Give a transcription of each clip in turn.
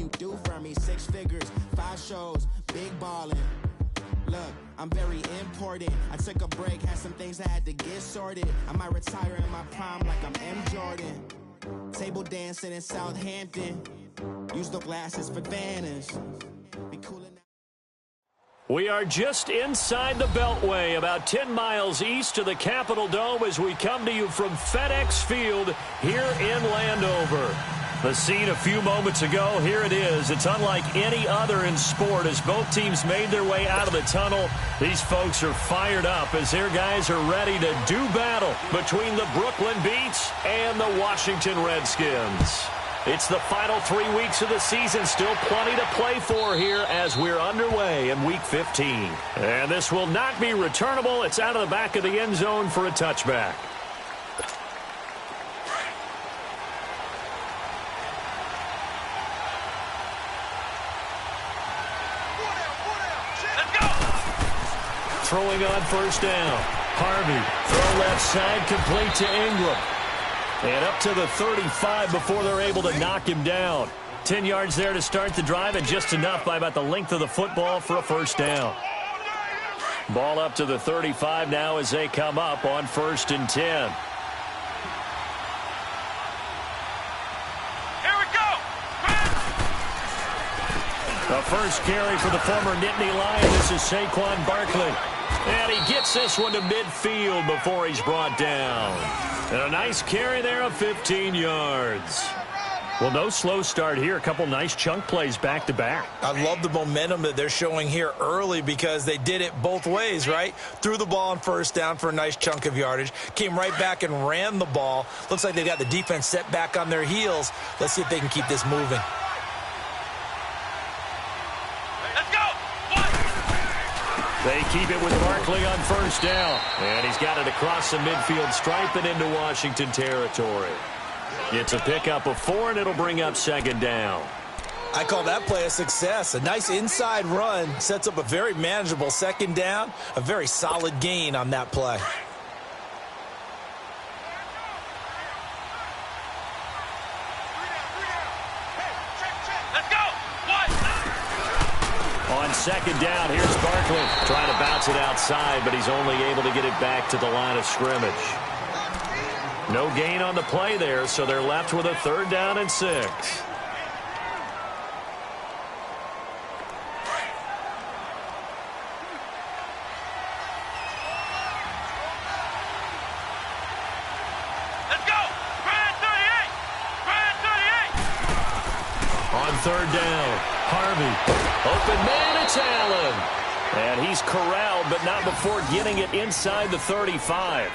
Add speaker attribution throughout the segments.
Speaker 1: you do for me? 6 figures, 5 shows, big ballin'. Look, I'm very important. I took a break, had some things I had to get sorted. I might retire in my prime like I'm M. Jordan. Table dancing in Southampton. Use the glasses for Vanish. Be cool enough.
Speaker 2: We are just inside the Beltway, about 10 miles east of the Capitol Dome as we come to you from FedEx Field here in Landover. The scene a few moments ago, here it is. It's unlike any other in sport as both teams made their way out of the tunnel. These folks are fired up as their guys are ready to do battle between the Brooklyn Beats and the Washington Redskins. It's the final 3 weeks of the season, still plenty to play for here as we're underway in Week 15. And this will not be returnable. It's out of the back of the end zone for a touchback. Throwing on first down. Harvey, throw left side, complete to Ingram. And up to the 35 before they're able to knock him down. 10 yards there to start the drive, and just enough by about the length of the football for a first down. Ball up to the 35 now as they come up on 1st and 10.
Speaker 3: Here we go!
Speaker 2: The first carry for the former Nittany Lion. This is Saquon Barkley. And he gets this one to midfield before he's brought down. And a nice carry there of 15 yards. Well, no slow start here. A couple nice chunk plays back-to-back.
Speaker 4: I love the momentum that they're showing here early because they did it both ways, right? Threw the ball on first down for a nice chunk of yardage. Came right back and ran the ball. Looks like they've got the defense set back on their heels. Let's see if they can keep this moving.
Speaker 2: They keep it with Barkley on first down. And he's got it across the midfield stripe and into Washington territory. It's a pickup of 4, and it'll bring up 2nd down.
Speaker 4: I call that play a success. A nice inside run sets up a very manageable 2nd down. A very solid gain on that play.
Speaker 2: On 2nd down, here's Barkley trying to bounce it outside, but he's only able to get it back to the line of scrimmage. No gain on the play there, so they're left with a 3rd down and 6.
Speaker 3: Let's go! Brand 38! Brand 38!
Speaker 2: On 3rd down, Harvey. Open man, it's Allen. And he's corralled, but not before getting it inside the 35.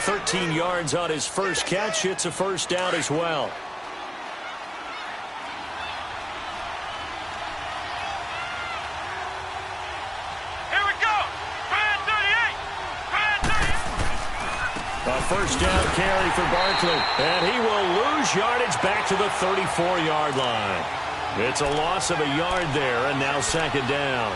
Speaker 2: 13 yards on his first catch. It's a 1st down as well.
Speaker 3: Here we go! Brand 38! Brand 38!
Speaker 2: A 1st down carry for Barkley. And he will lose yardage back to the 34-yard line. It's a loss of a yard there, and now 2nd down.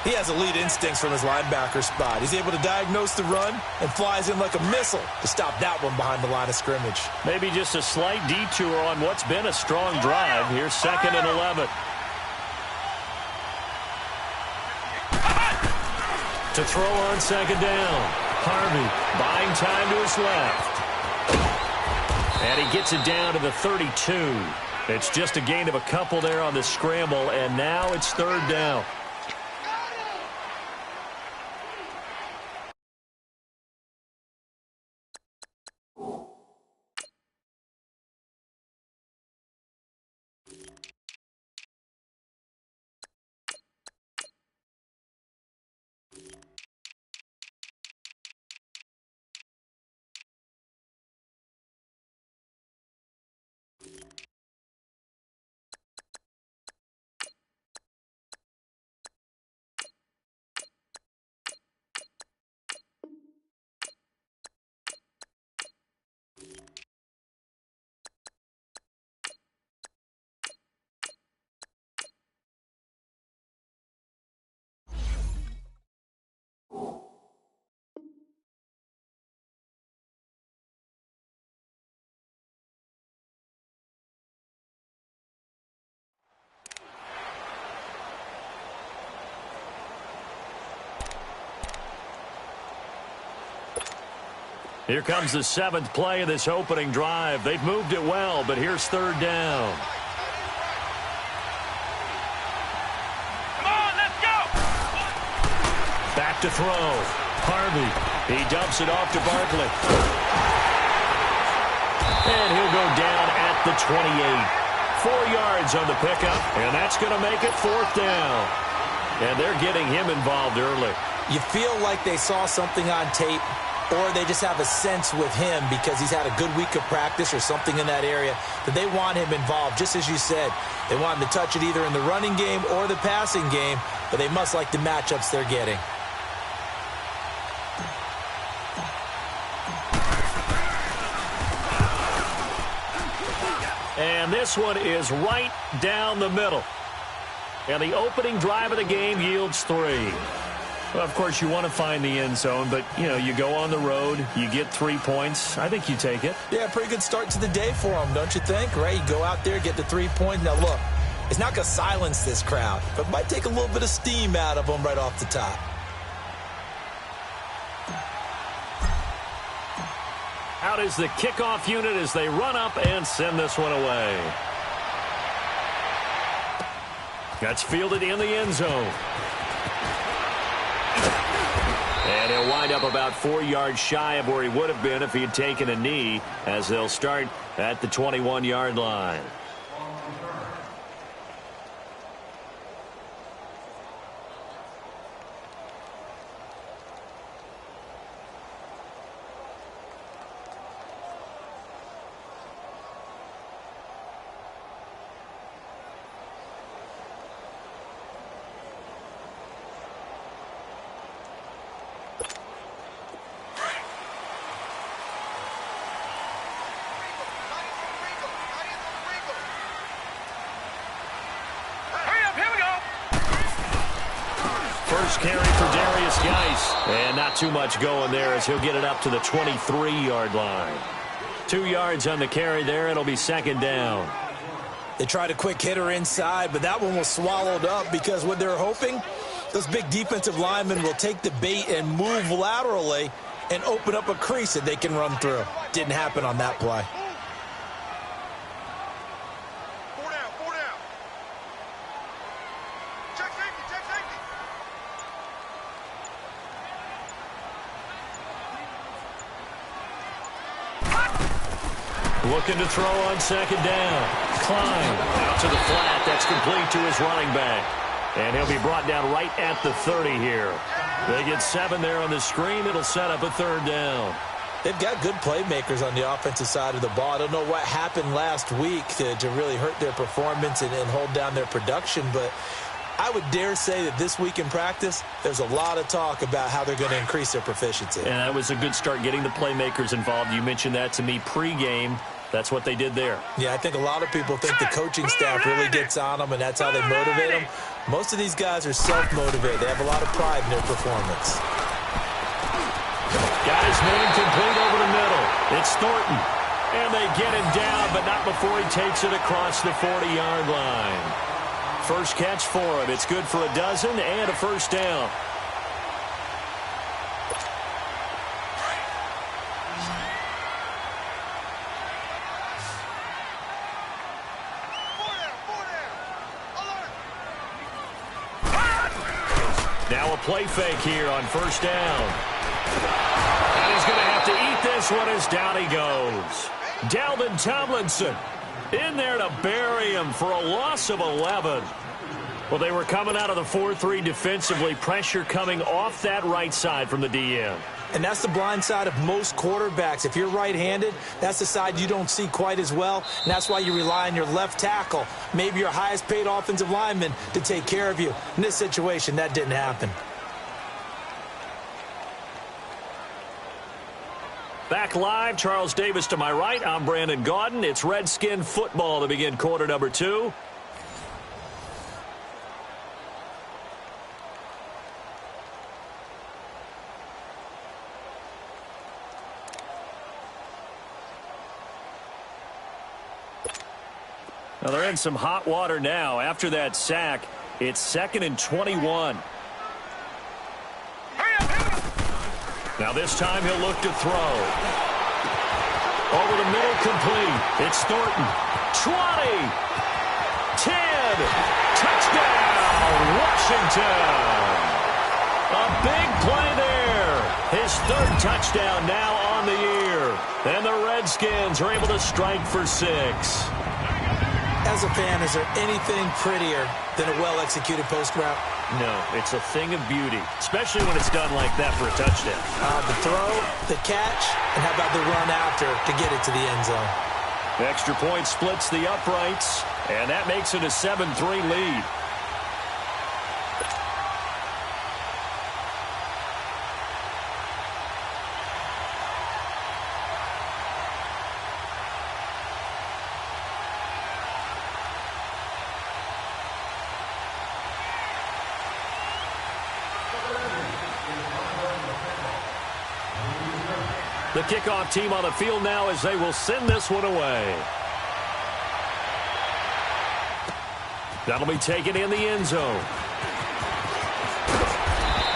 Speaker 4: He has elite instincts from his linebacker spot. He's able to diagnose the run and flies in like a missile to stop that one behind the line of scrimmage.
Speaker 2: Maybe just a slight detour on what's been a strong drive. Here's 2nd and 11. To throw on 2nd down. Harvey buying time to his left. And he gets it down to the 32. It's just a gain of a couple there on the scramble, and now it's 3rd down. Here comes the 7th play of this opening drive. They've moved it well, but here's 3rd down.
Speaker 3: Come on, let's go!
Speaker 2: Back to throw. Harvey. He dumps it off to Barkley. And he'll go down at the 28. 4 yards on the pickup, and that's going to make it 4th down. And they're getting him involved early.
Speaker 4: You feel like they saw something on tape, or they just have a sense with him because he's had a good week of practice or something in that area that they want him involved. Just as you said, they want him to touch it either in the running game or the passing game, but they must like the matchups they're getting.
Speaker 2: And this one is right down the middle. And the opening drive of the game yields 3. Well, of course, you want to find the end zone, but, you go on the road, you get 3 points. I think you take it.
Speaker 4: Yeah, pretty good start to the day for them, don't you think? Right? You go out there, get the 3 points. Now, look, it's not going to silence this crowd, but it might take a little bit of steam out of them right off the top.
Speaker 2: Out is the kickoff unit as they run up and send this one away. That's fielded in the end zone. And he'll wind up about 4 yards shy of where he would have been if he had taken a knee, as they'll start at the 21-yard line. Carry for Darius Geis. And not too much going there as he'll get it up to the 23-yard line. 2 yards on the carry there. It'll be 2nd down.
Speaker 4: They tried a quick hitter inside, but that one was swallowed up because what they're hoping, those big defensive linemen will take the bait and move laterally and open up a crease that they can run through. Didn't happen on that play.
Speaker 2: Looking to throw on 2nd down. Klein out to the flat. That's complete to his running back. And he'll be brought down right at the 30 here. They get 7 there on the screen. It'll set up a 3rd down.
Speaker 4: They've got good playmakers on the offensive side of the ball. I don't know what happened last week to really hurt their performance and hold down their production, but I would dare say that this week in practice, there's a lot of talk about how they're going to increase their proficiency.
Speaker 2: And that was a good start getting the playmakers involved. You mentioned that to me pregame. That's what they did there.
Speaker 4: Yeah, I think a lot of people think the coaching staff really gets on them, and that's how they motivate them. Most of these guys are self-motivated. They have a lot of pride in their performance.
Speaker 2: Got his man complete over the middle. It's Thornton. And they get him down, but not before he takes it across the 40-yard line. First catch for him. It's good for a dozen and a 1st down. Now a play fake here on 1st down. And he's going to have to eat this one as down he goes. Dalvin Tomlinson in there to bury him for a loss of 11. Well, they were coming out of the 4-3 defensively. Pressure coming off that right side from the DN.
Speaker 4: And that's the blind side of most quarterbacks. If you're right-handed, that's the side you don't see quite as well. And that's why you rely on your left tackle, maybe your highest-paid offensive lineman, to take care of you. In this situation, that didn't happen.
Speaker 2: Back live, Charles Davis to my right. I'm Brandon Gaudin. It's Redskin football to begin quarter number 2. Now they're in some hot water now. After that sack, it's 2nd and 21. Now this time he'll look to throw. Over the middle, complete. It's Thornton. 20. 10. Touchdown, Washington. A big play there. His third touchdown now on the year. And the Redskins are able to strike for 6.
Speaker 4: As a fan, is there anything prettier than a well-executed post route?
Speaker 2: No, it's a thing of beauty, especially when it's done like that for a touchdown.
Speaker 4: The throw, the catch, and how about the run after to get it to the end zone?
Speaker 2: The extra point splits the uprights, and that makes it a 7-3 lead. The kickoff team on the field now as they will send this one away. That'll be taken in the end zone.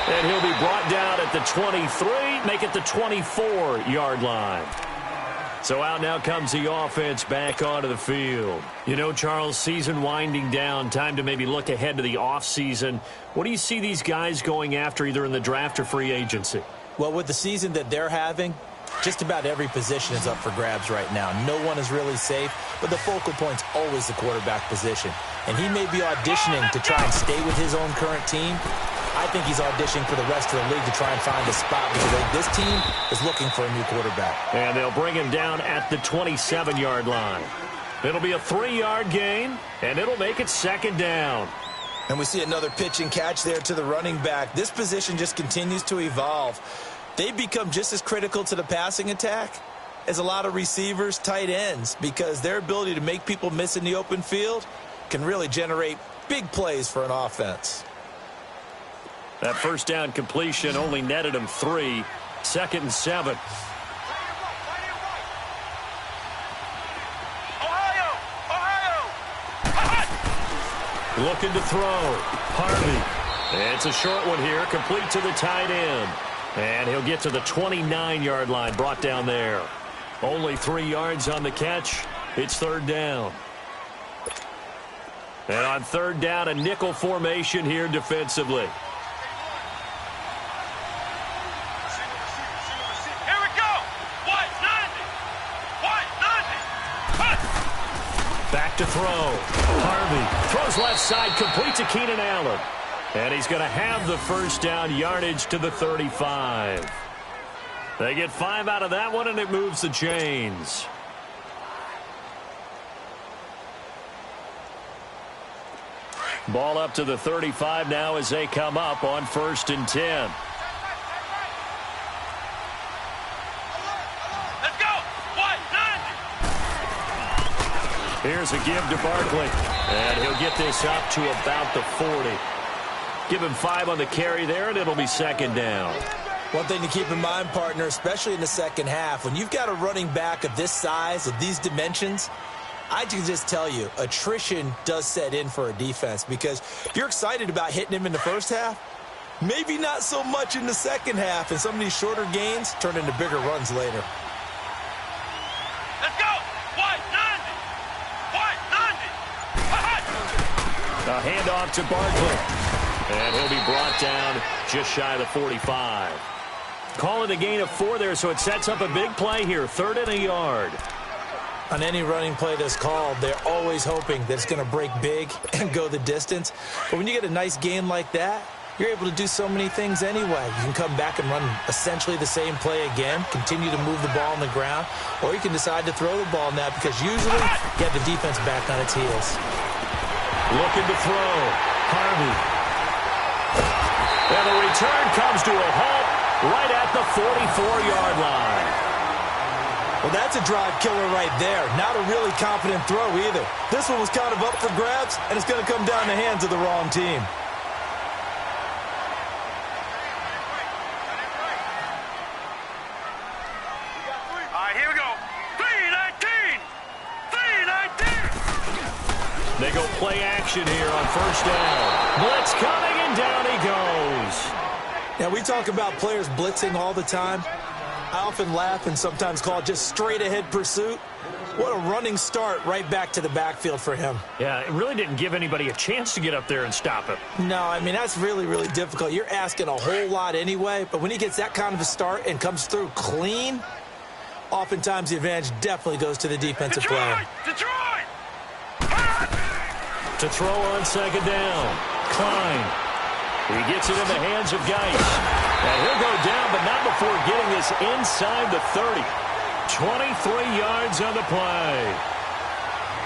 Speaker 2: And he'll be brought down at the 23, make it the 24-yard line. So out now comes the offense back onto the field. You know, Charles, season winding down, time to maybe look ahead to the offseason. What do you see these guys going after either in the draft or free agency?
Speaker 4: Well, with the season that they're having, just about every position is up for grabs right now. No one is really safe, but the focal point's always the quarterback position. And he may be auditioning to try and stay with his own current team. I think he's auditioning for the rest of the league to try and find a spot because this team is looking for a new quarterback.
Speaker 2: And they'll bring him down at the 27-yard line. It'll be a 3-yard gain, and it'll make it second down.
Speaker 4: And we see another pitch and catch there to the running back. This position just continues to evolve. They've become just as critical to the passing attack as a lot of receivers, tight ends, because their ability to make people miss in the open field can really generate big plays for an offense.
Speaker 2: That first down completion only netted him 3. 2nd and 7. Looking to throw. Harvey. It's a short one here, complete to the tight end. And he'll get to the 29-yard line, brought down there. Only 3 yards on the catch. It's third down. And on third down, a nickel formation here defensively.
Speaker 3: Here we go. White 90.
Speaker 2: Back to throw. Harvey throws left side, complete to Keenan Allen. And he's going to have the first down, yardage to the 35. They get 5 out of that one, and it moves the chains. Ball up to the 35 now as they come up on 1st and 10.
Speaker 3: Let's go. White 90.
Speaker 2: Here's a give to Barkley. And he'll get this up to about the 40. Give him 5 on the carry there, and it'll be second down.
Speaker 4: One thing to keep in mind, partner, especially in the second half, when you've got a running back of this size, of these dimensions, I can just tell you, attrition does set in for a defense because you're excited about hitting him in the first half. Maybe not so much in the second half, and some of these shorter gains turn into bigger runs later.
Speaker 3: Let's go. White 90.
Speaker 2: A handoff to Barkley. And he'll be brought down just shy of the 45. Calling a gain of 4 there, so it sets up a big play here. 3rd and a yard.
Speaker 4: On any running play that's called, they're always hoping that it's going to break big and go the distance. But when you get a nice gain like that, you're able to do so many things anyway. You can come back and run essentially the same play again, continue to move the ball on the ground, or you can decide to throw the ball now because usually you have the defense back on its heels.
Speaker 2: Looking to throw. Harvey. And the return comes to a halt right at the 44-yard line.
Speaker 4: Well, that's a drive killer right there. Not a really confident throw either. This one was kind of up for grabs, and it's going to come down the hands of the wrong team.
Speaker 3: All right, here we go. 319. 319.
Speaker 2: They go play action here on first down. Blitz coming, and down he goes.
Speaker 4: Now, we talk about players blitzing all the time. I often laugh and sometimes call it just straight-ahead pursuit. What a running start right back to the backfield for him.
Speaker 2: Yeah, it really didn't give anybody a chance to get up there and stop him.
Speaker 4: No, I mean, that's really, really difficult. You're asking a whole lot anyway, but when he gets that kind of a start and comes through clean, oftentimes the advantage definitely goes to the defensive player.
Speaker 3: Detroit!
Speaker 2: To throw on second down, Klein. He gets it in the hands of Geis. And he'll go down, but not before getting this inside the 30. 23 yards on the play.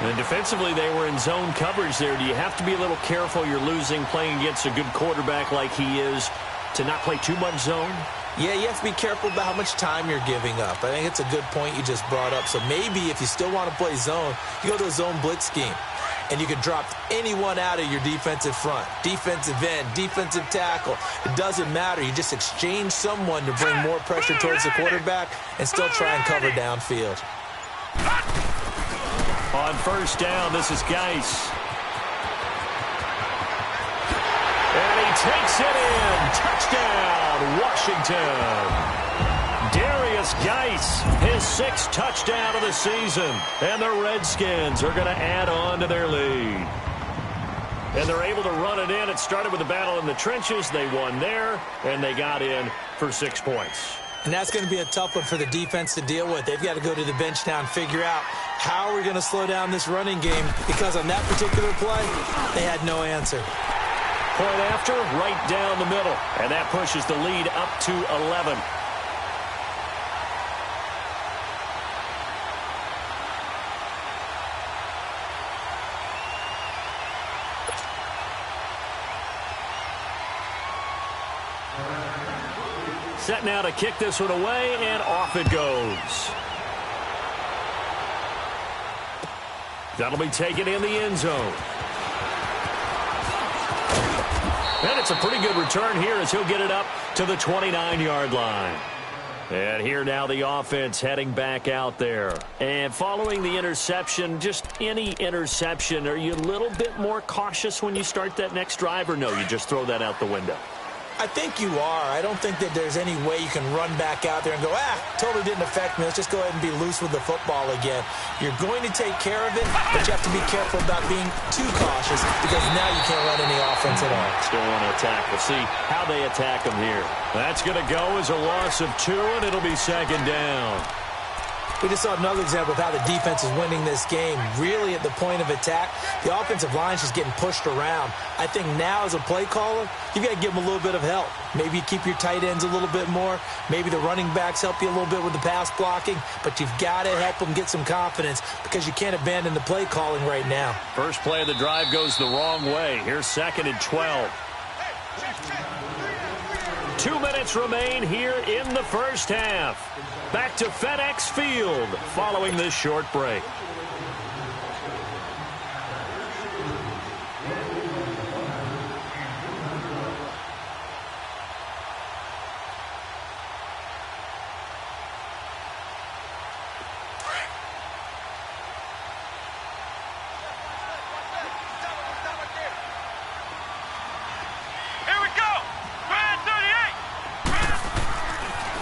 Speaker 2: And defensively, they were in zone coverage there. Do you have to be a little careful? You're losing, playing against a good quarterback like he is, to not play too much zone?
Speaker 4: Yeah, you have to be careful about how much time you're giving up. I think it's a good point you just brought up. So maybe if you still want to play zone, you go to a zone blitz scheme. And you can drop anyone out of your defensive front, defensive end, defensive tackle. It doesn't matter. You just exchange someone to bring more pressure towards the quarterback and still try and cover downfield.
Speaker 2: On first down, this is Geis. And he takes it in. Touchdown, Washington. Darius Geis, his 6th touchdown of the season. And the Redskins are going to add on to their lead. And they're able to run it in. It started with a battle in the trenches. They won there, and they got in for 6 points.
Speaker 4: And that's going to be a tough one for the defense to deal with. They've got to go to the bench now and figure out how we're going to slow down this running game, because on that particular play, they had no answer.
Speaker 2: Point after, right down the middle. And that pushes the lead up to 11. Set now to kick this one away, and off it goes. That'll be taken in the end zone. And it's a pretty good return here as he'll get it up to the 29-yard line. And here now the offense heading back out there. And following the interception, just any interception, are you a little bit more cautious when you start that next drive, or no, you just throw that out the window?
Speaker 4: I think you are. I don't think that there's any way you can run back out there and go, totally didn't affect me. Let's just go ahead and be loose with the football again. You're going to take care of it, but you have to be careful about being too cautious, because now you can't run any offense at all.
Speaker 2: Still want to attack. We'll see how they attack them here. That's going to go as a loss of 2, and it'll be second down.
Speaker 4: We just saw another example of how the defense is winning this game. Really at the point of attack, the offensive line is just getting pushed around. I think now as a play caller, you've got to give them a little bit of help. Maybe you keep your tight ends a little bit more. Maybe the running backs help you a little bit with the pass blocking. But you've got to help them get some confidence, because you can't abandon the play calling right now.
Speaker 2: First play of the drive goes the wrong way. Here's 2nd and 12. 2 minutes remain here in the first half. Back to FedEx Field following this short break.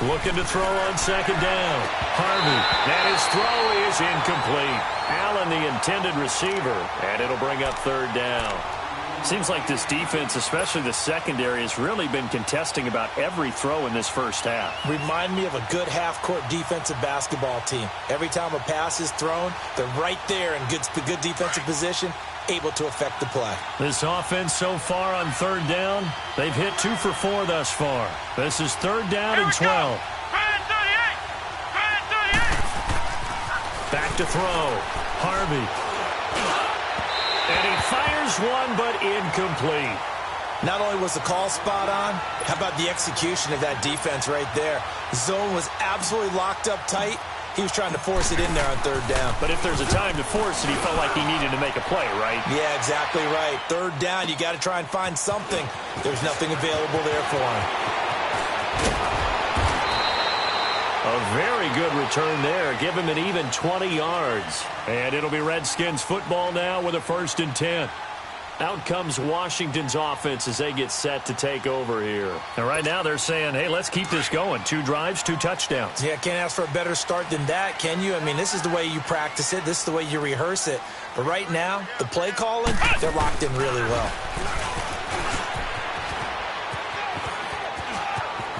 Speaker 2: Looking to throw on 2nd down. Harvey, and his throw is incomplete. Allen, the intended receiver, and it'll bring up 3rd down. Seems like this defense, especially the secondary, has really been contesting about every throw in this first half.
Speaker 4: Remind me of a good half-court defensive basketball team. Every time a pass is thrown, they're right there in good defensive position, able to affect the play.
Speaker 2: This offense so far on 3rd down, they've hit 2 for 4 thus far. This is 3rd down and 12. Back to throw. Harvey. And he fires one, but incomplete.
Speaker 4: Not only was the call spot on, how about the execution of that defense right there? The zone was absolutely locked up tight. He was trying to force it in there on 3rd down.
Speaker 2: But if there's a time to force it, he felt like he needed to make a play, right?
Speaker 4: Yeah, exactly right. 3rd down, you got to try and find something. There's nothing available there for him.
Speaker 2: A very good return there. Give him an even 20 yards. And it'll be Redskins football now with a 1st and 10. Out comes Washington's offense as they get set to take over here. And right now they're saying, hey, let's keep this going. 2 drives, 2 touchdowns.
Speaker 4: Yeah, can't ask for a better start than that, can you? I mean, this is the way you practice it. This is the way you rehearse it. But right now, the play calling, they're locked in really well.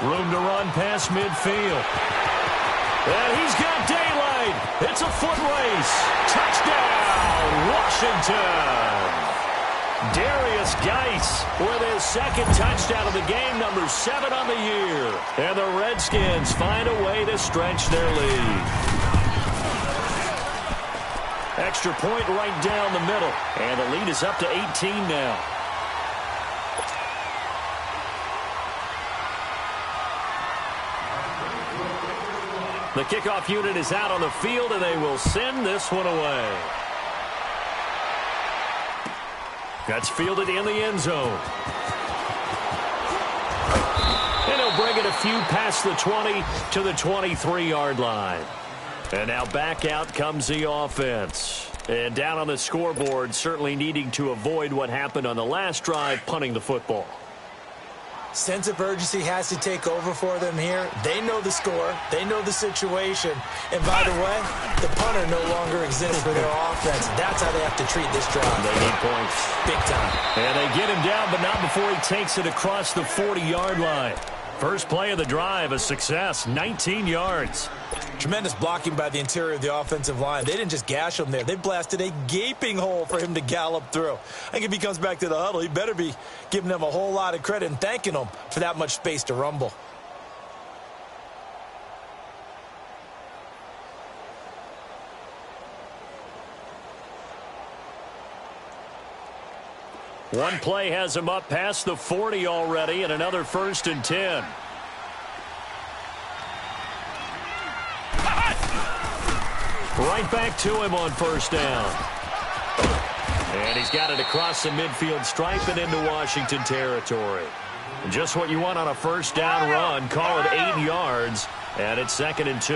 Speaker 2: Room to run past midfield. And he's got daylight. It's a foot race. Touchdown, Washington. Darius Geis with his second touchdown of the game, number 7 on the year. And the Redskins find a way to stretch their lead. Extra point right down the middle. And the lead is up to 18 now. The kickoff unit is out on the field, and they will send this one away. That's fielded in the end zone. And he'll bring it a few past the 20 to the 23-yard line. And now back out comes the offense. And down on the scoreboard, certainly needing to avoid what happened on the last drive, punting the football.
Speaker 4: Sense of urgency has to take over for them here. They know the score. They know the situation. And by the way, the punter no longer exists for their offense. That's how they have to treat this drive.
Speaker 2: They need points.
Speaker 4: Big time.
Speaker 2: And they get him down, but not before he takes it across the 40-yard line. First play of the drive, a success, 19 yards.
Speaker 4: Tremendous blocking by the interior of the offensive line. They didn't just gash him there. They blasted a gaping hole for him to gallop through. I think if he comes back to the huddle, he better be giving them a whole lot of credit and thanking them for that much space to rumble.
Speaker 2: One play has him up past the 40 already, and another 1st and 10. Right back to him on 1st down. And he's got it across the midfield stripe and into Washington territory. Just what you want on a 1st down run. Call it 8 yards, and it's 2nd and 2.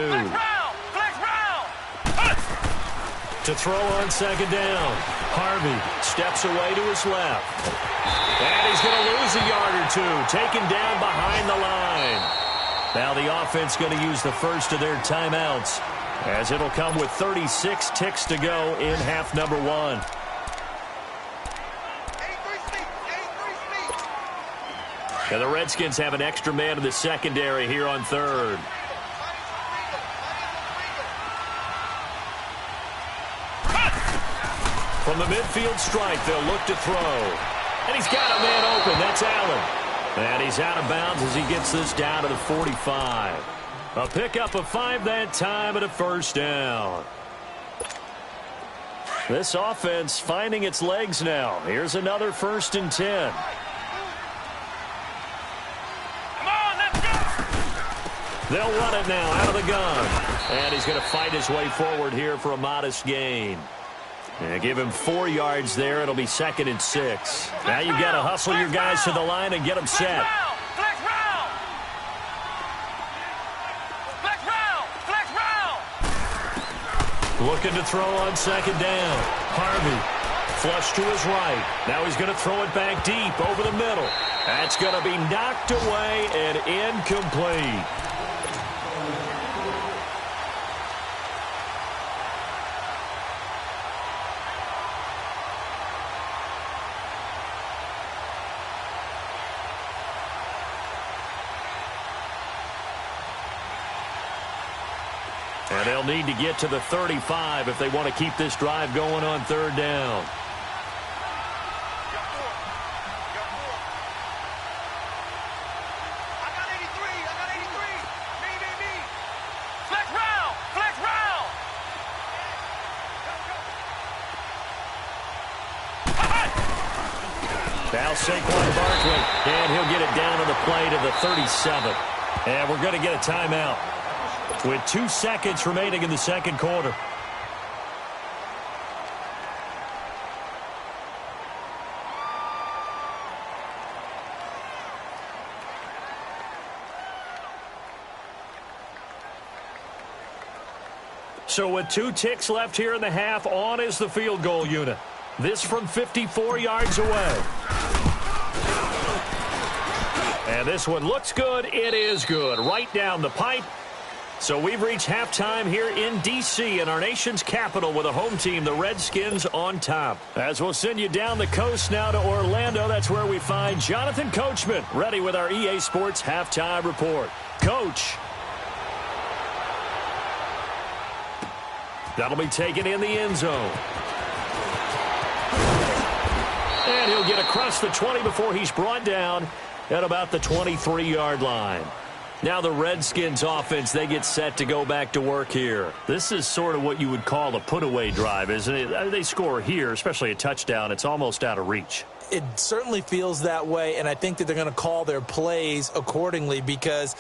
Speaker 2: To throw on 2nd down. Harvey steps away to his left. And he's going to lose a yard or 2. Taken down behind the line. Now the offense going to use the first of their timeouts, as it'll come with 36 ticks to go in half number 1. And the Redskins have an extra man in the secondary here on 3rd. From the midfield stripe, they'll look to throw. And he's got a man open. That's Allen. And he's out of bounds as he gets this down to the 45. A pickup of 5 that time and a 1st down. This offense finding its legs now. Here's another 1st and 10.
Speaker 3: Come on, let's go!
Speaker 2: They'll run it now out of the gun. And he's going to fight his way forward here for a modest gain. And give him 4 yards there. It'll be 2nd and 6. Now you've got to hustle your guys to the line and get them set. Looking to throw on 2nd down. Harvey flush to his right. Now he's going to throw it back deep over the middle. That's going to be knocked away and incomplete. And they'll need to get to the 35 if they want to keep this drive going on 3rd down. Now Saquon Barkley, and he'll get it down to the play to the 37. And we're going to get a timeout with 2 seconds remaining in the 2nd quarter. So with 2 ticks left here in the half, on is the field goal unit. This from 54 yards away. And this one looks good. It is good. Right down the pipe. So we've reached halftime here in D.C. in our nation's capital with a home team, the Redskins, on top. As we'll send you down the coast now to Orlando, that's where we find Jonathan Coachman, ready with our EA Sports halftime report. Coach. That'll be taken in the end zone. And he'll get across the 20 before he's brought down at about the 23-yard line. Now the Redskins offense, they get set to go back to work here. This is sort of what you would call a put-away drive, isn't it? They score here, especially a touchdown. It's almost out of reach.
Speaker 4: It certainly feels that way, and I think that they're going to call their plays accordingly because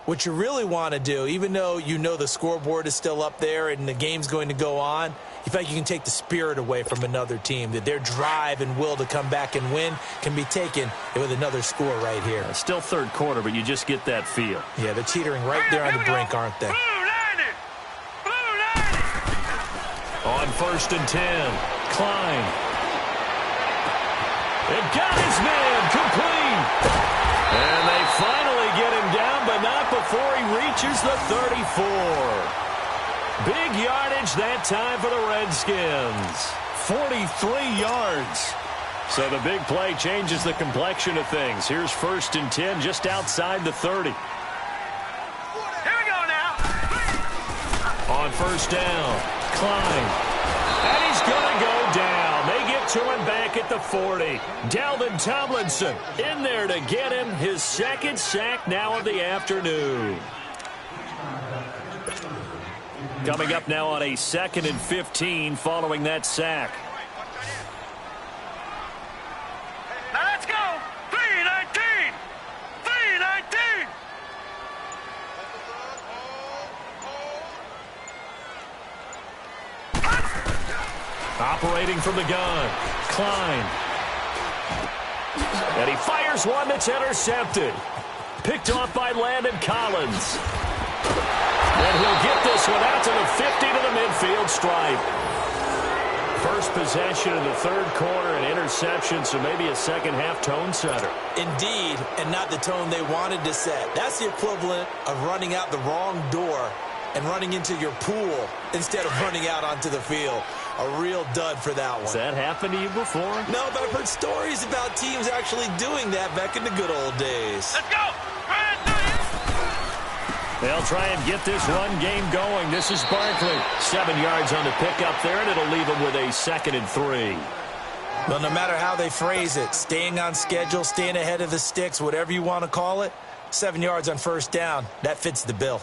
Speaker 4: what you really want to do, even though you know the scoreboard is still up there and the game's going to go on, you feel like you can take the spirit away from another team, that their drive and will to come back and win can be taken with another score right here.
Speaker 2: It's still third quarter, but you just get that feel.
Speaker 4: Yeah, they're teetering right there on the brink, aren't they?
Speaker 2: On 1st and 10, Klein. It got his man complete. And they finally get him down, but not before he reaches the 34. Big yardage that time for the Redskins. 43 yards. So the big play changes the complexion of things. Here's 1st and 10 just outside the 30.
Speaker 3: Here we go now.
Speaker 2: On 1st down, Klein. And he's going to go down. They get to him back at the 40. Dalvin Tomlinson in there to get him his second sack now of the afternoon. Coming up now on a 2nd and 15 following that sack.
Speaker 3: Now let's go. 3-19. 3-19.
Speaker 2: Operating from the gun, Klein. And he fires one that's intercepted. Picked off by Landon Collins. And he'll get this one out to the 50 to the midfield stripe. First possession of the third quarter, an interception, so maybe a second-half tone setter.
Speaker 4: Indeed, and not the tone they wanted to set. That's the equivalent of running out the wrong door and running into your pool instead of running out onto the field. A real dud for that one.
Speaker 2: Has that happened to you before?
Speaker 4: No, but I've heard stories about teams actually doing that back in the good old days.
Speaker 3: Let's go.
Speaker 2: They'll try and get this run game going. This is Barkley. 7 yards on the pickup there, and it'll leave them with a 2nd and 3.
Speaker 4: Well, no matter how they phrase it, staying on schedule, staying ahead of the sticks, whatever you want to call it, 7 yards on 1st down, that fits the bill.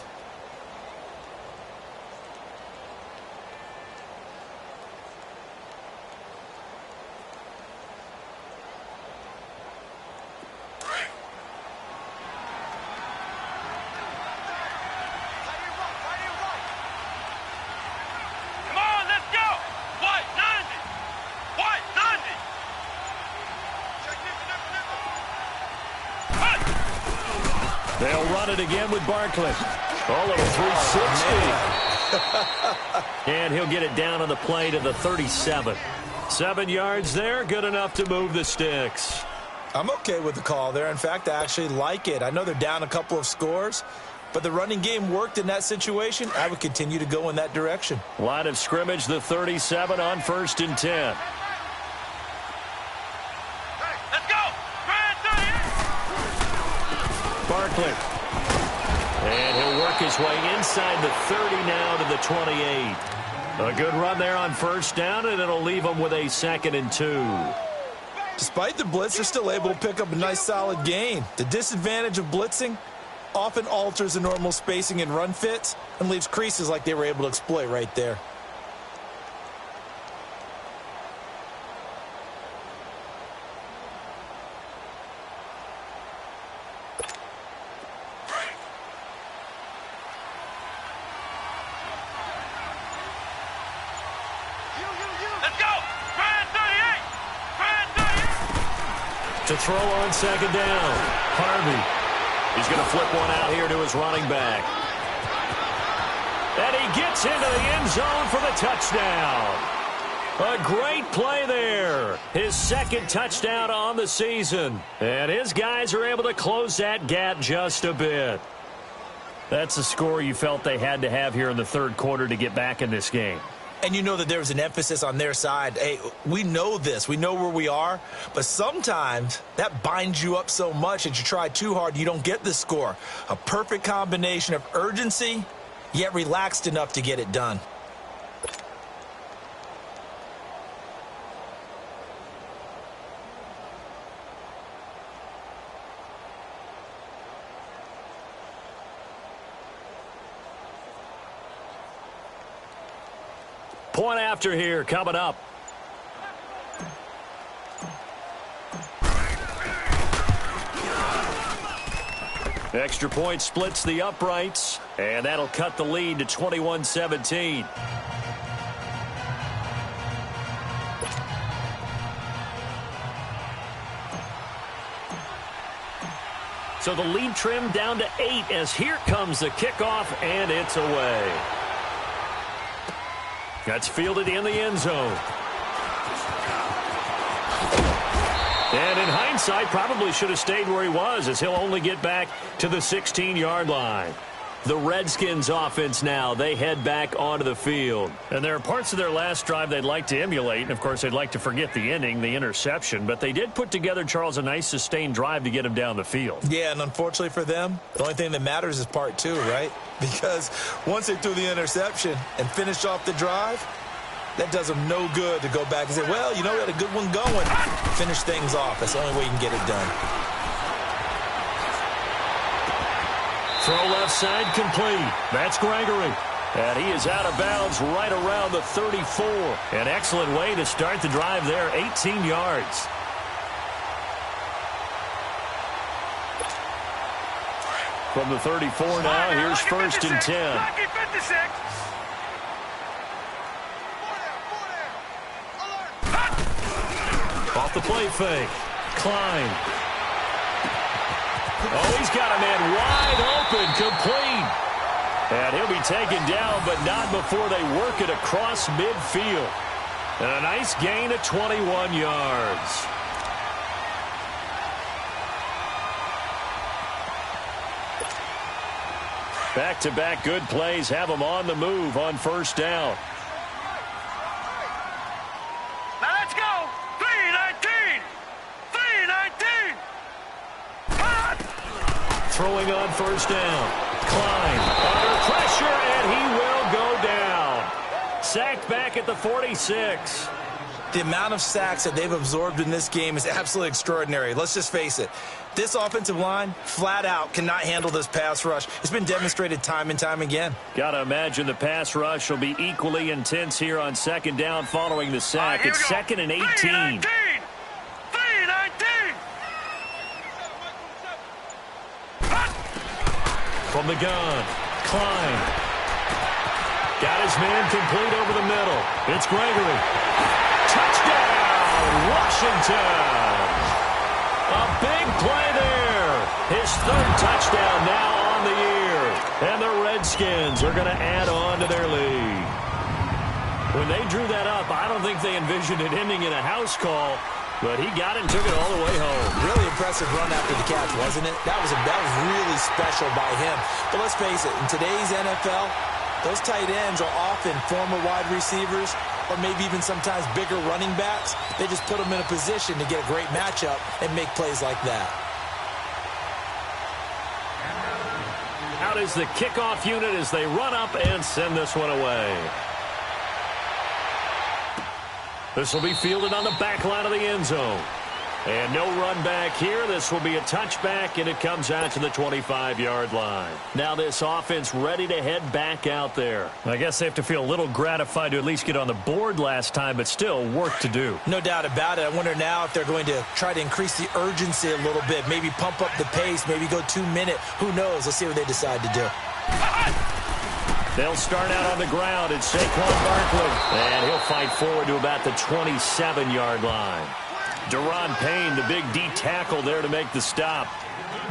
Speaker 2: They'll run it again with Barkley. A little 360. And he'll get it down on the play to the 37. 7 yards there, good enough to move the sticks.
Speaker 4: I'm okay with the call there. In fact, I actually like it. I know they're down a couple of scores, but the running game worked in that situation. I would continue to go in that direction.
Speaker 2: Line of scrimmage, the 37 on 1st and 10. Barkley. And he'll work his way inside the 30 now to the 28. A good run there on 1st down, and it'll leave them with a 2nd and 2.
Speaker 4: Despite the blitz, they're still able to pick up a nice solid gain. The disadvantage of blitzing often alters the normal spacing and run fits and leaves creases like they were able to exploit right there.
Speaker 2: To throw on 2nd down, Harvey. He's going to flip one out here to his running back. And he gets into the end zone for the touchdown. A great play there. His second touchdown on the season. And his guys are able to close that gap just a bit. That's a score you felt they had to have here in the third quarter to get back in this game.
Speaker 4: And you know that there was an emphasis on their side. Hey, we know this. We know where we are. But sometimes that binds you up so much that you try too hard, you don't get the score. A perfect combination of urgency, yet relaxed enough to get it done.
Speaker 2: Point after here coming up. Extra point splits the uprights, and that'll cut the lead to 21-17. So the lead trimmed down to 8 as here comes the kickoff, and it's away. That's fielded in the end zone. And in hindsight, probably should have stayed where he was, as he'll only get back to the 16-yard line. The Redskins offense now, they head back onto the field. And there are parts of their last drive they'd like to emulate. And, of course, they'd like to forget the ending, the interception. But they did put together, Charles, a nice sustained drive to get him down the field.
Speaker 4: Yeah, and unfortunately for them, the only thing that matters is part 2, right? Because once they threw the interception and finished off the drive, that does them no good to go back and say, well, you know, we had a good one going. Finish things off. That's the only way you can get it done.
Speaker 2: Throw left side complete. That's Gregory. And he is out of bounds right around the 34. An excellent way to start the drive there, 18 yards. From the 34 now, here's first and 10. Off the play fake. Klein. Oh, he's got a man wide open, complete. And he'll be taken down, but not before they work it across midfield. And a nice gain of 21 yards. Back-to-back good plays have them on the move on first down.
Speaker 3: Now let's go. 3-19. 3-19.
Speaker 2: Throwing on first down. Klein under pressure, and he will go down. Sacked back at the 46.
Speaker 4: The amount of sacks that they've absorbed in this game is absolutely extraordinary. Let's just face it. This offensive line, flat out, cannot handle this pass rush. It's been demonstrated time and time again.
Speaker 2: Got to imagine the pass rush will be equally intense here on second down following the sack. It's second and 18.
Speaker 3: 3-19. 3-19.
Speaker 2: From the gun, Klein. Got his man complete over the middle. It's Gregory. Touchdown, Washington. A big play there. His third touchdown now on the year. And the Redskins are going to add on to their lead. When they drew that up, I don't think they envisioned it ending in a house call. But he got it and took it all the way home.
Speaker 4: Really impressive run after the catch, wasn't it? That was really special by him. But let's face it, in today's NFL, those tight ends are often former wide receivers or maybe even sometimes bigger running backs. They just put them in a position to get a great matchup and make plays like that.
Speaker 2: Out is the kickoff unit as they run up and send this one away. This will be fielded on the back line of the end zone. And no run back here. This will be a touchback, and it comes out to the 25-yard line. Now this offense ready to head back out there. I guess they have to feel a little gratified to at least get on the board last time, but still work to do.
Speaker 4: No doubt about it. I wonder now if they're going to try to increase the urgency a little bit, maybe pump up the pace, maybe go 2-minute. Who knows? Let's see what they decide to do.
Speaker 2: They'll start out on the ground. It's Saquon Barkley. And he'll fight forward to about the 27-yard line. Deron Payne, the big D tackle there to make the stop.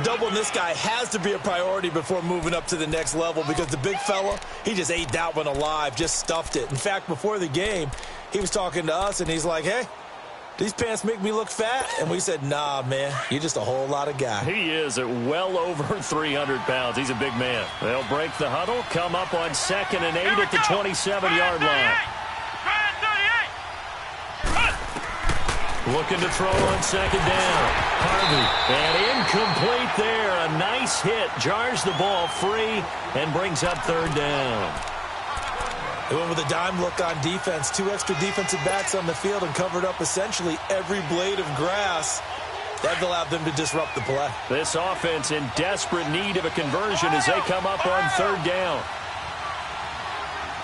Speaker 4: Doubling this guy has to be a priority before moving up to the next level because the big fella, he just ate that one alive, just stuffed it. In fact, before the game, He was talking to us, and he's like, hey, these pants make me look fat? And we said, nah, man, you're just a whole lot of guy.
Speaker 2: He is at well over 300 pounds. He's a big man. They'll break the huddle, come up on 2nd and 8 at the 27-yard line. Looking to throw on 2nd down. Harvey, and incomplete there. A nice hit. Jars the ball free and brings up 3rd down.
Speaker 4: They went with a dime look on defense. 2 extra defensive backs on the field and covered up essentially every blade of grass. That allowed them to disrupt the play.
Speaker 2: This offense in desperate need of a conversion as they come up on 3rd down.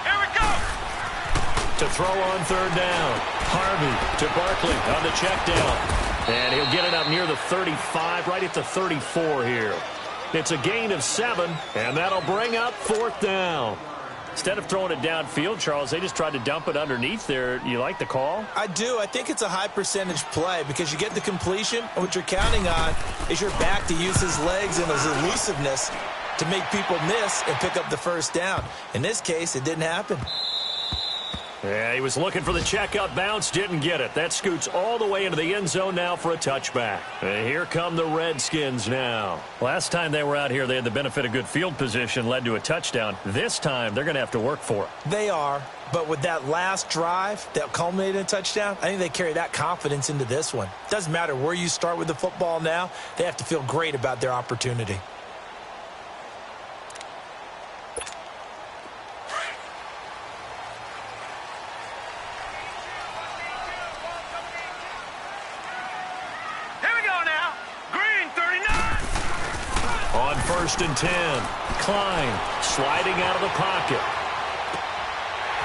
Speaker 3: Here we go.
Speaker 2: To throw on 3rd down. Harvey to Barkley on the check down. And he'll get it up near the 35, right at the 34 here. It's a gain of 7, and that'll bring up 4th down. Instead of throwing it downfield, Charles, they just tried to dump it underneath there. You like the call?
Speaker 4: I do. I think it's a high percentage play because you get the completion, and what you're counting on is your back to use his legs and his elusiveness to make people miss and pick up the 1st down. In this case, it didn't happen.
Speaker 2: Yeah, he was looking for the check-up bounce, didn't get it. That scoots all the way into the end zone now for a touchback. And here come the Redskins now. Last time they were out here, they had the benefit of good field position, led to a touchdown. This time, they're going to have to work for it.
Speaker 4: They are, but with that last drive that culminated in a touchdown, I think they carry that confidence into this one. Doesn't matter where you start with the football now, they have to feel great about their opportunity.
Speaker 2: On 1st and 10, Klein sliding out of the pocket.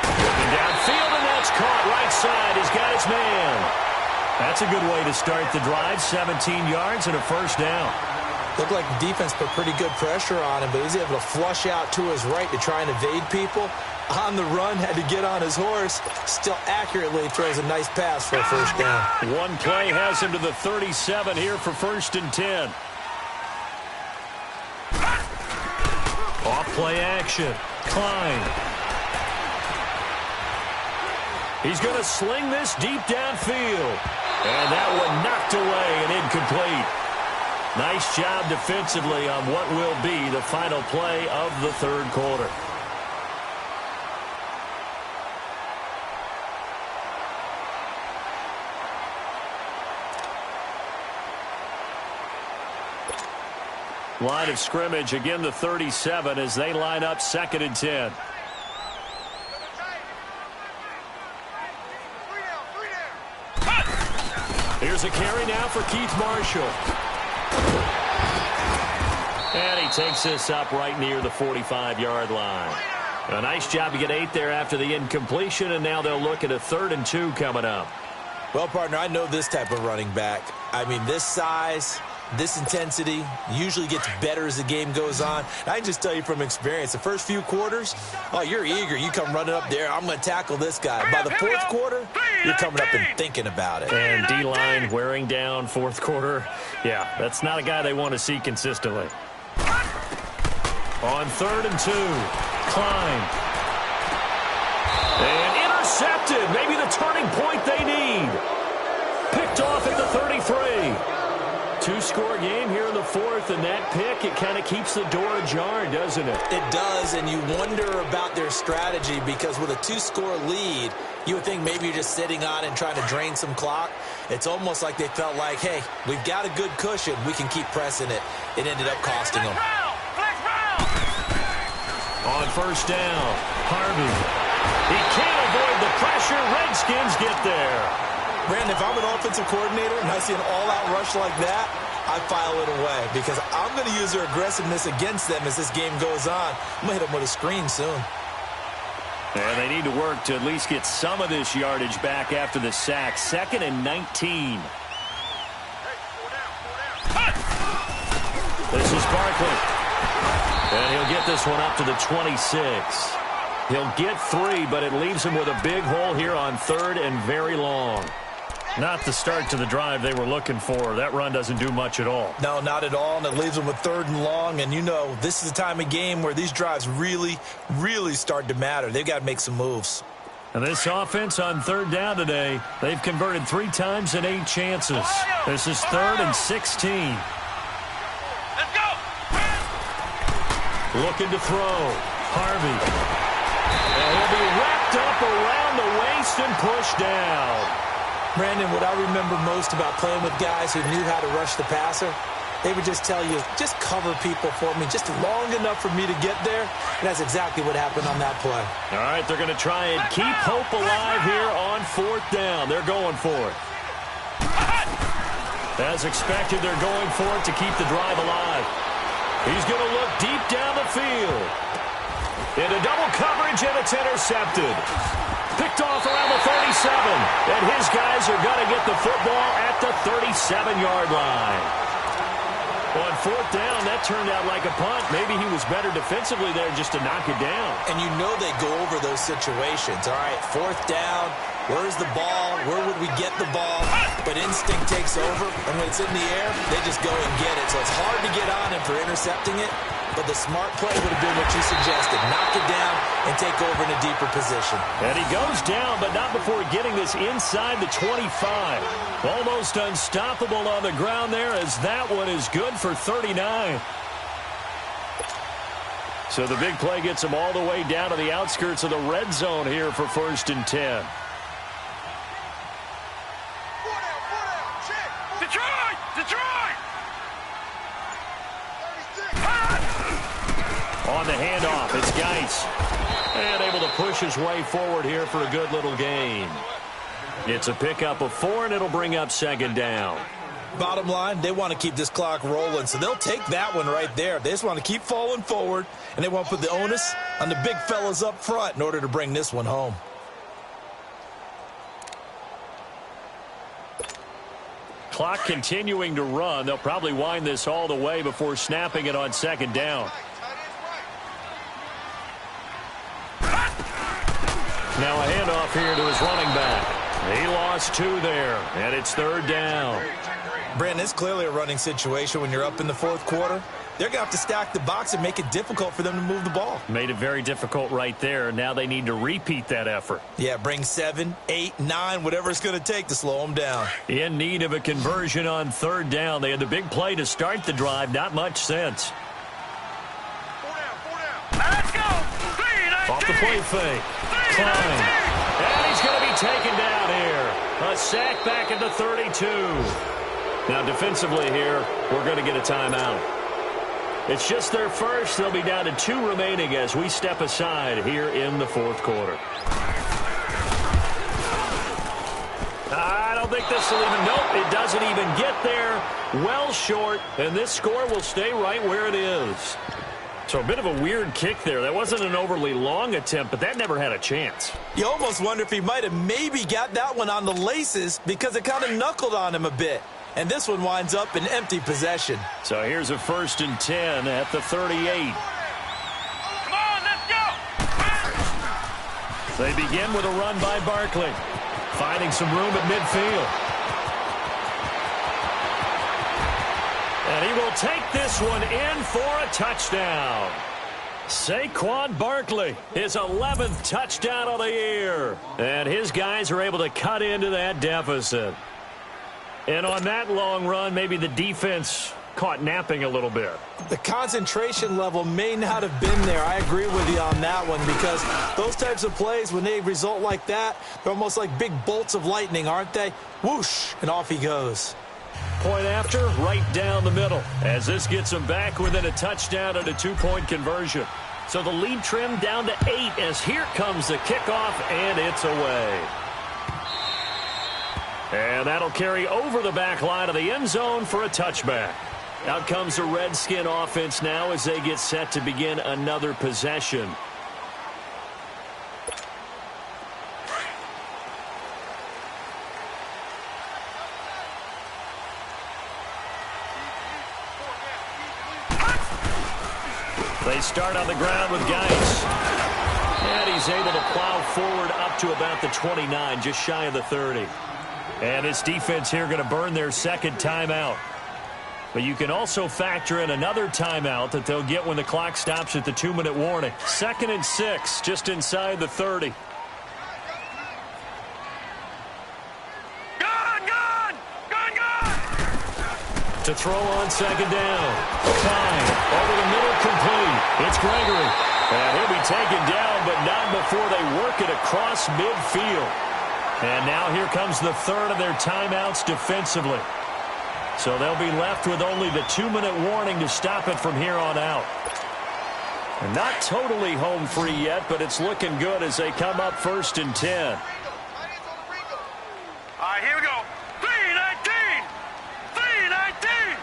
Speaker 2: Looking downfield, and that's caught right side. He's got his man. That's a good way to start the drive. 17 yards and a 1st down.
Speaker 4: Looked like the defense put pretty good pressure on him, but he's able to flush out to his right to try and evade people. On the run, had to get on his horse. Still accurately throws a nice pass for a 1st down.
Speaker 2: One play has him to the 37 here for 1st and 10. Off play action. Klein. He's going to sling this deep downfield. And that one knocked away and incomplete. Nice job defensively on what will be the final play of the 3rd quarter. Line of scrimmage, again the 37 as they line up 2nd and 10. Here's a carry now for Keith Marshall. And he takes this up right near the 45-yard line. A nice job to get 8 there after the incompletion, and now they'll look at a 3rd and 2 coming up.
Speaker 4: Well, partner, I know this type of running back. I mean, this size, this intensity usually gets better as the game goes on. I can just tell you from experience, the first few quarters, oh, you're eager. You come running up there, I'm going to tackle this guy. By the 4th quarter, you're coming up and thinking about it.
Speaker 2: And D-line wearing down 4th quarter. Yeah, that's not a guy they want to see consistently. On 3rd and 2, Klein. And intercepted. Maybe the turning point they need. Picked off at the 33. 2-score game here in the 4th, and that pick, it kind of keeps the door ajar, doesn't it?
Speaker 4: It does, and you wonder about their strategy because with a 2-score lead, you would think maybe you're just sitting on and trying to drain some clock. It's almost like they felt like, hey, we've got a good cushion. We can keep pressing it. It ended up costing them.
Speaker 2: On 1st down, Harvey. He can't avoid the pressure. Redskins get there.
Speaker 4: Brandon, if I'm an offensive coordinator and I see an all-out rush like that, I file it away because I'm going to use their aggressiveness against them as this game goes on. I'm going to hit them with a screen soon.
Speaker 2: And they need to work to at least get some of this yardage back after the sack. 2nd and 19. This is Barkley. And he'll get this one up to the 26. He'll get 3, but it leaves him with a big hole here on 3rd and very long. Not the start to the drive they were looking for. That run doesn't do much at all.
Speaker 4: No, not at all, and it leaves them with 3rd and long. And, you know, this is the time of game where these drives really, really start to matter. They've got to make some moves.
Speaker 2: And this offense on third down today, they've converted 3 times in 8 chances. This is 3rd and 16.
Speaker 3: Let's go.
Speaker 2: Looking to throw. Harvey. And he'll be wrapped up around the waist and pushed down.
Speaker 4: Brandon, what I remember most about playing with guys who knew how to rush the passer, they would just tell you, just cover people for me, just long enough for me to get there. And that's exactly what happened on that play.
Speaker 2: All right, they're going to try and keep hope alive here on 4th down. They're going for it. As expected, they're going for it to keep the drive alive. He's going to look deep down the field. Into double coverage, and it's intercepted. Picked off around the 37. And his guys are going to get the football at the 37-yard line. On 4th down, that turned out like a punt. Maybe he was better defensively there just to knock it down.
Speaker 4: And you know they go over those situations. All right, 4th down, where's the ball? Where would we get the ball? But instinct takes over, and when it's in the air, they just go and get it. So it's hard to get on him for intercepting it, but the smart play would have been what you suggested. Knock it down and take over in a deeper position.
Speaker 2: And he goes down, but not before getting this inside the 25. Almost unstoppable on the ground there, as that one is good for 39. So the big play gets him all the way down to the outskirts of the red zone here for 1st and 10.
Speaker 3: Detroit! Detroit!
Speaker 2: On the handoff, it's Geis. And able to push his way forward here for a good little gain. It's a pickup of 4, and it'll bring up 2nd down.
Speaker 4: Bottom line, they want to keep this clock rolling, so they'll take that one right there. They just want to keep falling forward, and they want to put the onus on the big fellas up front in order to bring this one home.
Speaker 2: Clock continuing to run. They'll probably wind this all the way before snapping it on 2nd down. Now a handoff here to his running back. He lost 2 there, and it's 3rd down.
Speaker 4: Brandon, it's clearly a running situation when you're up in the 4th quarter. They're going to have to stack the box and make it difficult for them to move the ball.
Speaker 2: Made it very difficult right there. Now they need to repeat that effort.
Speaker 4: Yeah, bring 7, 8, 9, whatever it's going to take to slow them down.
Speaker 2: In need of a conversion on 3rd down. They had the big play to start the drive. Not much sense.
Speaker 3: 4 down. Let's go!
Speaker 2: Off the play fake. Klein. And he's going to be taken down here. A sack back at the 32. Now defensively here, we're going to get a timeout. It's just their first. They'll be down to 2 remaining as we step aside here in the 4th quarter. I don't think this will even, nope, it doesn't even get there. Well short, and this score will stay right where it is. So a bit of a weird kick there. That wasn't an overly long attempt, but that never had a chance.
Speaker 4: You almost wonder if he might have maybe got that one on the laces because it kind of knuckled on him a bit. And this one winds up in empty possession.
Speaker 2: So here's a 1st and 10 at the 38.
Speaker 3: Come on, let's go!
Speaker 2: They begin with a run by Barkley. Finding some room at midfield. And he will take this one in for a touchdown. Saquon Barkley, his 11th touchdown of the year. And his guys are able to cut into that deficit. And on that long run, maybe the defense caught napping a little bit.
Speaker 4: The concentration level may not have been there. I agree with you on that one because those types of plays, when they result like that, they're almost like big bolts of lightning, aren't they? Whoosh, and off he goes.
Speaker 2: Point after, right down the middle, as this gets him back within a touchdown and a 2-point conversion. So the lead trimmed down to 8 as here comes the kickoff, and it's away. And that'll carry over the back line of the end zone for a touchback. Out comes the Redskin offense now as they get set to begin another possession. They start on the ground with Geis. And he's able to plow forward up to about the 29, just shy of the 30. And this defense here going to burn their 2nd timeout. But you can also factor in another timeout that they'll get when the clock stops at the 2-minute warning. 2nd and 6, just inside the 30. To throw on second down. Klein over the middle, complete. It's Gregory. And he'll be taken down, but not before they work it across midfield. And now here comes the third of their timeouts defensively. So they'll be left with only the 2-minute warning to stop it from here on out. And not totally home free yet, but it's looking good as they come up 1st and 10.
Speaker 3: All right, here we go. 3-19. 3-19.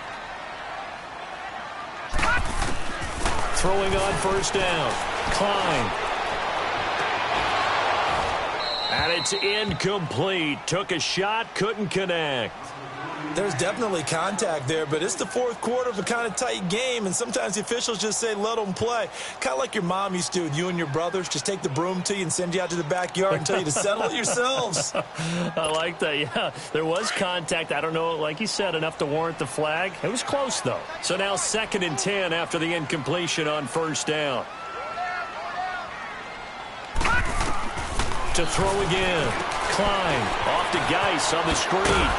Speaker 2: Throwing on 1st down. Klein. And it's incomplete. Took a shot, couldn't connect.
Speaker 4: There's definitely contact there, but it's the fourth quarter of a kind of tight game, and sometimes the officials just say, let them play. Kind of like your mom used to do with you and your brothers. Just take the broom to you and send you out to the backyard and tell you to settle it yourselves.
Speaker 2: I like that, yeah. There was contact. I don't know, like you said, enough to warrant the flag. It was close, though. So now 2nd and 10 after the incompletion on 1st down. To throw again. Klein off to Geis on the screen.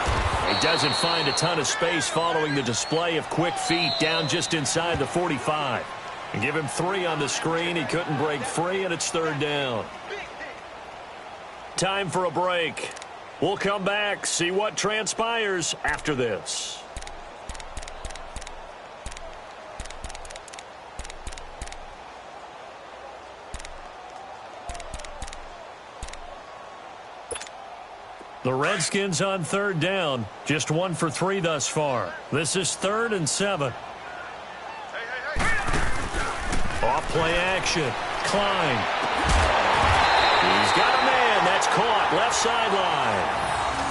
Speaker 2: He doesn't find a ton of space following the display of quick feet down just inside the 45. And give him 3 on the screen. He couldn't break free, and it's 3rd down. Time for a break. We'll come back, see what transpires after this. The Redskins on 3rd down. Just 1 for 3 thus far. This is 3rd and 7. Off play action. Klein. He's got a man. That's caught. Left sideline.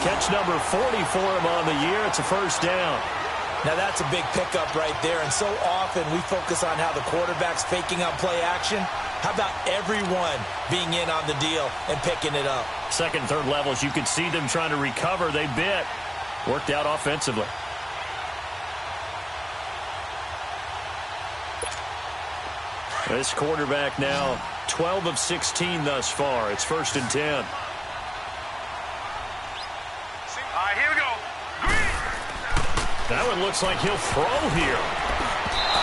Speaker 2: Catch number 40 for him on the year. It's a 1st down.
Speaker 4: Now that's a big pickup right there, and so often we focus on how the quarterback's faking out play action. How about everyone being in on the deal and picking it up?
Speaker 2: 2nd and 3rd levels, you could see them trying to recover. They bit. Worked out offensively. This quarterback now 12 of 16 thus far. It's 1st and 10.
Speaker 3: All right, here we go. Green.
Speaker 2: That one looks like he'll throw here.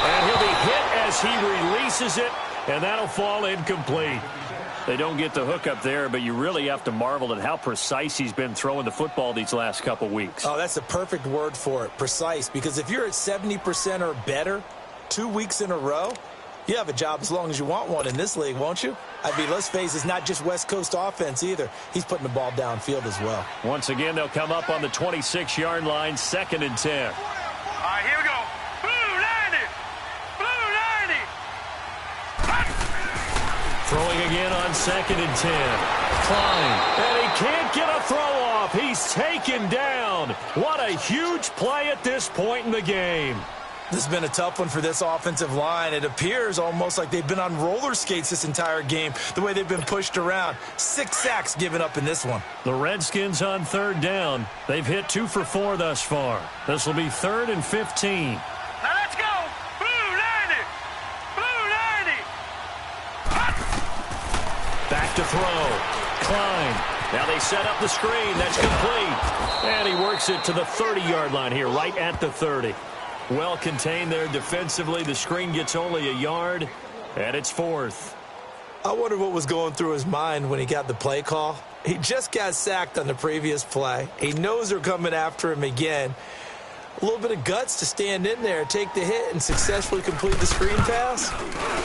Speaker 2: And he'll be hit as he releases it, and that'll fall incomplete. They don't get the hook up there, but you really have to marvel at how precise he's been throwing the football these last couple weeks.
Speaker 4: Oh, that's the perfect word for it, precise, because if you're at 70% or better 2 weeks in a row, you have a job as long as you want one in this league, won't you? I mean, let's face it, it's not just West Coast offense either. He's putting the ball downfield as well.
Speaker 2: Once again, they'll come up on the 26-yard line, 2nd and 10.
Speaker 3: All right, here we go. Blue 90. Blue 90.
Speaker 2: Throwing again on 2nd and 10. Klein. And he can't get a throw off. He's taken down. What a huge play at this point in the game.
Speaker 4: This has been a tough one for this offensive line. It appears almost like they've been on roller skates this entire game, the way they've been pushed around. 6 sacks given up in this one.
Speaker 2: The Redskins on 3rd down. They've hit 2 for 4 thus far. This will be 3rd and 15.
Speaker 3: Now let's go. Blue 90. Blue 90.
Speaker 2: Back to throw. Klein. Now they set up the screen. That's complete. And he works it to the 30-yard line here, right at the 30. Well contained there defensively. The screen gets only a yard, and it's 4th.
Speaker 4: I wonder what was going through his mind when he got the play call. He just got sacked on the previous play. He knows they're coming after him again. A little bit of guts to stand in there, take the hit, and successfully complete the screen pass.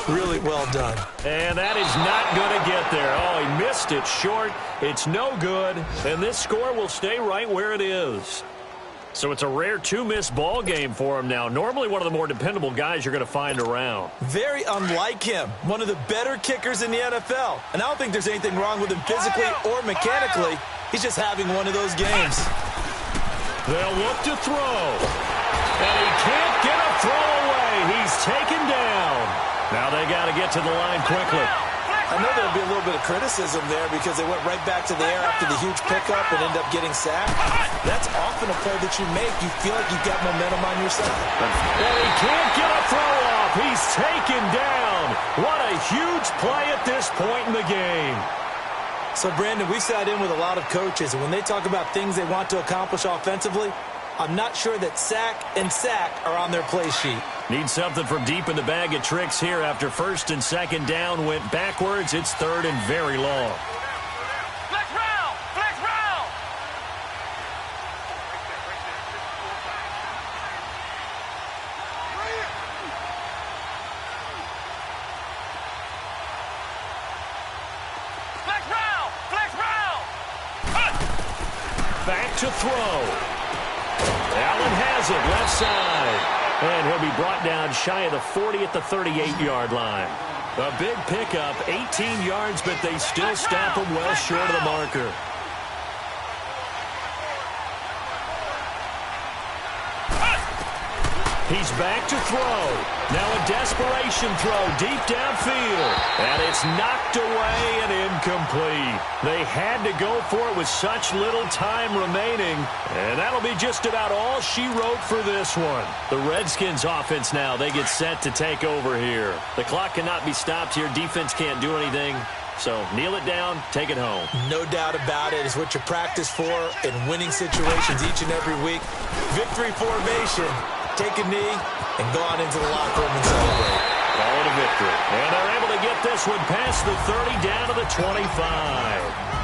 Speaker 4: Really well done.
Speaker 2: And that is not going to get there. Oh, he missed it short. It's no good, and this score will stay right where it is. So it's a rare 2-miss ball game for him now. Normally one of the more dependable guys you're going to find around.
Speaker 4: Very unlike him. One of the better kickers in the NFL. And I don't think there's anything wrong with him physically or mechanically. He's just having one of those games.
Speaker 2: They'll look to throw. And he can't get a throw away. He's taken down. Now they got to get to the line quickly.
Speaker 4: I know there'll be a little bit of criticism there because they went right back to the air after the huge pickup and ended up getting sacked. That's often a play that you make. You feel like you've got momentum on your side.
Speaker 2: And he can't get a throw off. He's taken down. What a huge play at this point in the game.
Speaker 4: So, Brandon, we sat in with a lot of coaches, and when they talk about things they want to accomplish offensively, I'm not sure that sack and sack are on their play sheet.
Speaker 2: Need something from deep in the bag of tricks here after first and second down went backwards. It's third and very long.
Speaker 3: Flex round! Flex round! Flex round! Flex round!
Speaker 2: Back to throw. Allen has it left side. And he'll be brought down shy of the 40 at the 38-yard line. A big pickup, 18 yards, but they still stop him well short of the marker. He's back to throw. Now a desperation throw deep downfield. And it's knocked away and incomplete. They had to go for it with such little time remaining. And that'll be just about all she wrote for this one. The Redskins offense now, they get set to take over here. The clock cannot be stopped here. Defense can't do anything. So kneel it down, take it home.
Speaker 4: No doubt about it. It's what you practice for in winning situations each and every week. Victory formation. Take a knee and go on into the locker room and celebrate.
Speaker 2: Call it a victory. And they're able to get this one past the 30 down to the 25.